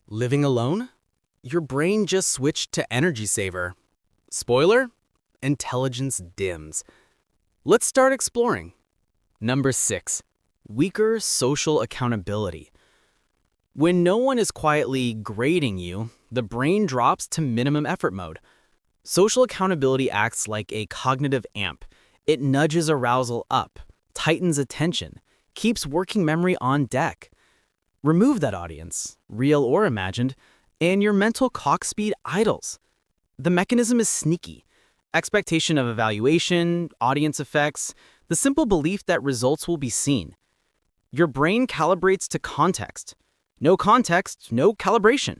Living alone? Your brain just switched to energy saver. Spoiler? Intelligence dims. Let's start exploring. Number 6. Weaker social accountability. When no one is quietly grading you, the brain drops to minimum effort mode. Social accountability acts like a cognitive amp. It nudges arousal up, tightens attention, keeps working memory on deck. Remove that audience, real or imagined, and your mental clock speed idles. The mechanism is sneaky. Expectation of evaluation, audience effects, the simple belief that results will be seen. Your brain calibrates to context. No context, no calibration.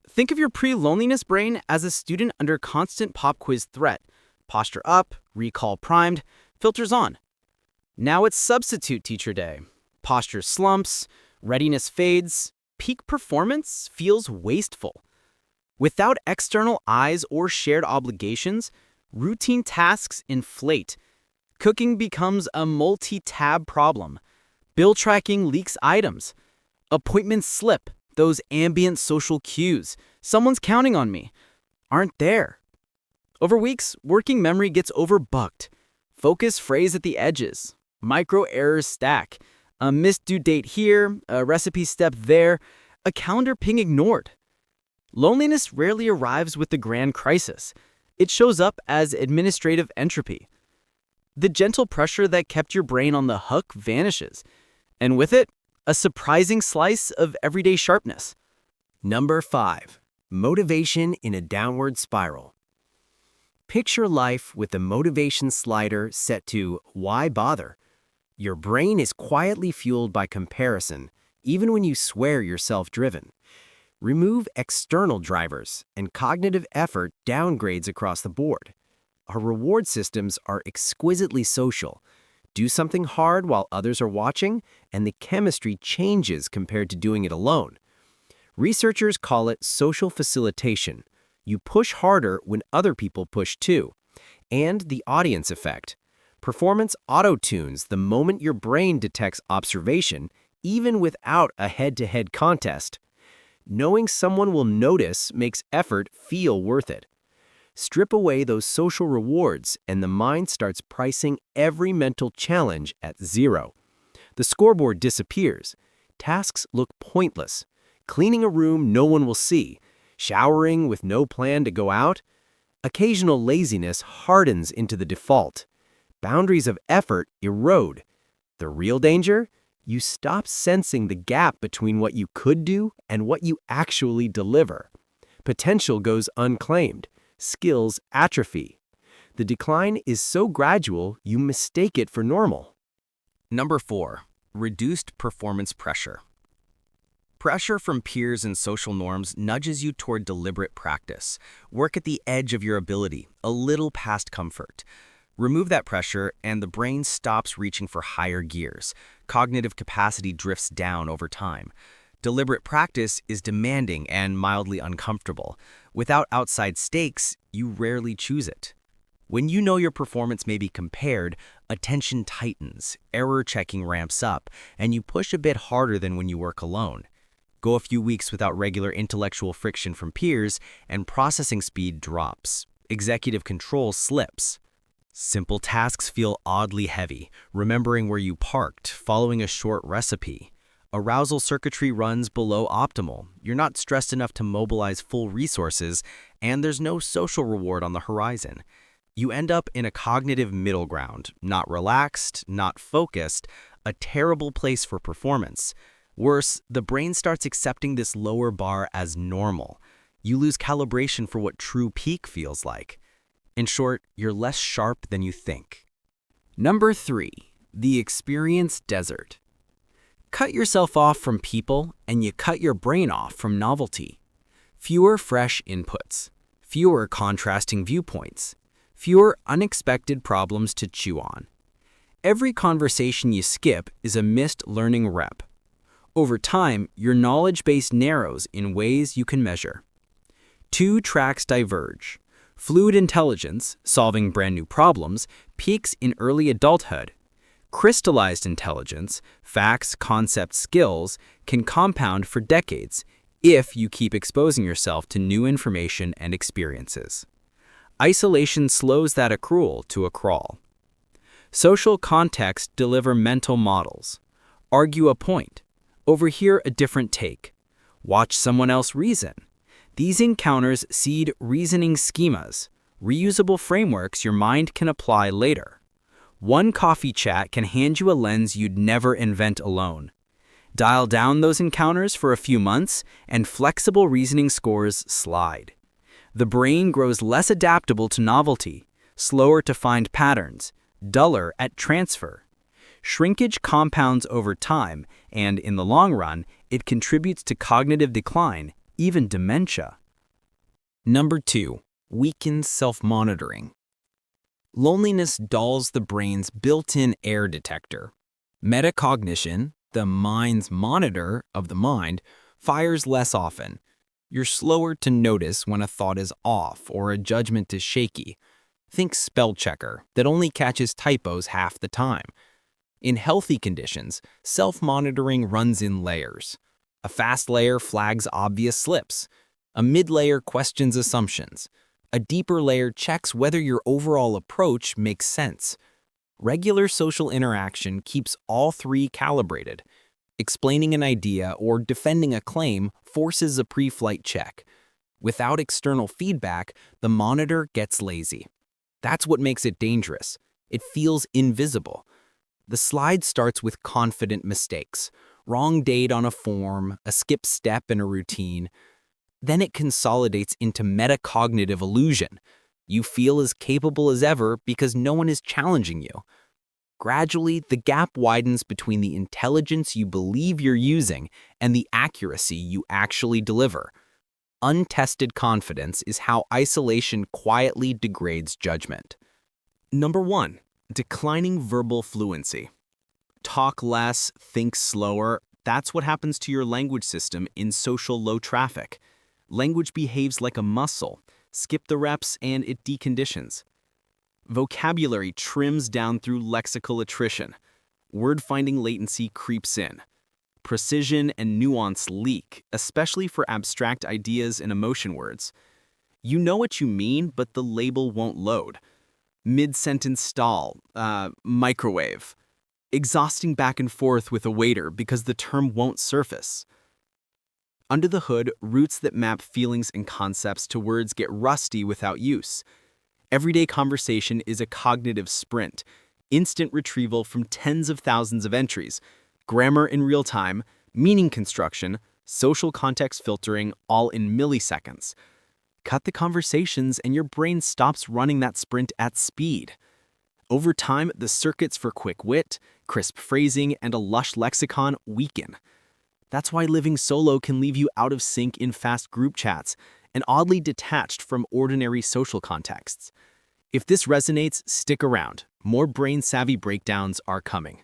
Think of your pre-loneliness brain as a student under constant pop quiz threat. Posture up, recall primed, filters on. Now it's substitute teacher day. Posture slumps, readiness fades, peak performance feels wasteful. Without external eyes or shared obligations, routine tasks inflate. Cooking becomes a multi-tab problem. Bill tracking leaks items. Appointments slip, those ambient social cues. Someone's counting on me. Aren't there. Over weeks, working memory gets overbooked. Focus frays at the edges. Micro errors stack. A missed due date here, a recipe step there, a calendar ping ignored. Loneliness rarely arrives with the grand crisis. It shows up as administrative entropy. The gentle pressure that kept your brain on the hook vanishes, and with it, a surprising slice of everyday sharpness. Number 5. Motivation in a downward spiral. Picture life with the motivation slider set to "Why bother?" Your brain is quietly fueled by comparison, even when you swear you're self-driven. Remove external drivers, and cognitive effort downgrades across the board. Our reward systems are exquisitely social. Do something hard while others are watching, and the chemistry changes compared to doing it alone. Researchers call it social facilitation. You push harder when other people push too. And the audience effect. Performance auto-tunes the moment your brain detects observation, even without a head-to-head contest. Knowing someone will notice makes effort feel worth it. Strip away those social rewards, and the mind starts pricing every mental challenge at 0. The scoreboard disappears. Tasks look pointless. Cleaning a room no one will see. Showering with no plan to go out. Occasional laziness hardens into the default. Boundaries of effort erode. The real danger? You stop sensing the gap between what you could do and what you actually deliver. Potential goes unclaimed. Skills atrophy. The decline is so gradual you mistake it for normal. Number 4. Reduced performance pressure. Pressure from peers and social norms nudges you toward deliberate practice. Work at the edge of your ability, a little past comfort. Remove that pressure, and the brain stops reaching for higher gears. Cognitive capacity drifts down over time. Deliberate practice is demanding and mildly uncomfortable. Without outside stakes, you rarely choose it. When you know your performance may be compared, attention tightens, error checking ramps up, and you push a bit harder than when you work alone. Go a few weeks without regular intellectual friction from peers, and processing speed drops. Executive control slips. Simple tasks feel oddly heavy, remembering where you parked, following a short recipe. Arousal circuitry runs below optimal. You're not stressed enough to mobilize full resources, and there's no social reward on the horizon. You end up in a cognitive middle ground, not relaxed, not focused, a terrible place for performance. Worse, the brain starts accepting this lower bar as normal. You lose calibration for what true peak feels like. In short, you're less sharp than you think. Number 3. The experience desert. Cut yourself off from people, and you cut your brain off from novelty. Fewer fresh inputs, fewer contrasting viewpoints, fewer unexpected problems to chew on. Every conversation you skip is a missed learning rep. Over time, your knowledge base narrows in ways you can measure. 2 tracks diverge. Fluid intelligence, solving brand new problems, peaks in early adulthood. Crystallized intelligence, facts, concepts, skills, can compound for decades, if you keep exposing yourself to new information and experiences. Isolation slows that accrual to a crawl. Social contexts deliver mental models. Argue a point. Overhear a different take. Watch someone else reason. These encounters seed reasoning schemas, reusable frameworks your mind can apply later. One coffee chat can hand you a lens you'd never invent alone. Dial down those encounters for a few months, and flexible reasoning scores slide. The brain grows less adaptable to novelty, slower to find patterns, duller at transfer. Shrinkage compounds over time, and in the long run, it contributes to cognitive decline, even dementia. Number 2. Weakens self-monitoring. Loneliness dulls the brain's built-in error detector. Metacognition, the mind's monitor of the mind, fires less often. You're slower to notice when a thought is off or a judgment is shaky. Think spell checker that only catches typos half the time. In healthy conditions, self-monitoring runs in layers. A fast layer flags obvious slips. A mid-layer questions assumptions. A deeper layer checks whether your overall approach makes sense. Regular social interaction keeps all three calibrated. Explaining an idea or defending a claim forces a pre-flight check. Without external feedback, the monitor gets lazy. That's what makes it dangerous. It feels invisible. The slide starts with confident mistakes. Wrong date on a form, a skipped step in a routine. Then it consolidates into metacognitive illusion. You feel as capable as ever because no one is challenging you. Gradually, the gap widens between the intelligence you believe you're using and the accuracy you actually deliver. Untested confidence is how isolation quietly degrades judgment. Number 1. Declining verbal fluency. Talk less, think slower. That's what happens to your language system in social low traffic. Language behaves like a muscle. Skip the reps and it deconditions. Vocabulary trims down through lexical attrition. Word-finding latency creeps in. Precision and nuance leak, especially for abstract ideas and emotion words. You know what you mean, but the label won't load. Mid-sentence stall, microwave. Exhausting back and forth with a waiter because the term won't surface. Under the hood, roots that map feelings and concepts to words get rusty without use. Everyday conversation is a cognitive sprint, instant retrieval from tens of thousands of entries, grammar in real time, meaning construction, social context filtering, all in milliseconds. Cut the conversations and your brain stops running that sprint at speed. Over time, the circuits for quick wit, crisp phrasing, and a lush lexicon weaken. That's why living solo can leave you out of sync in fast group chats and oddly detached from ordinary social contexts. If this resonates, stick around. More brain-savvy breakdowns are coming.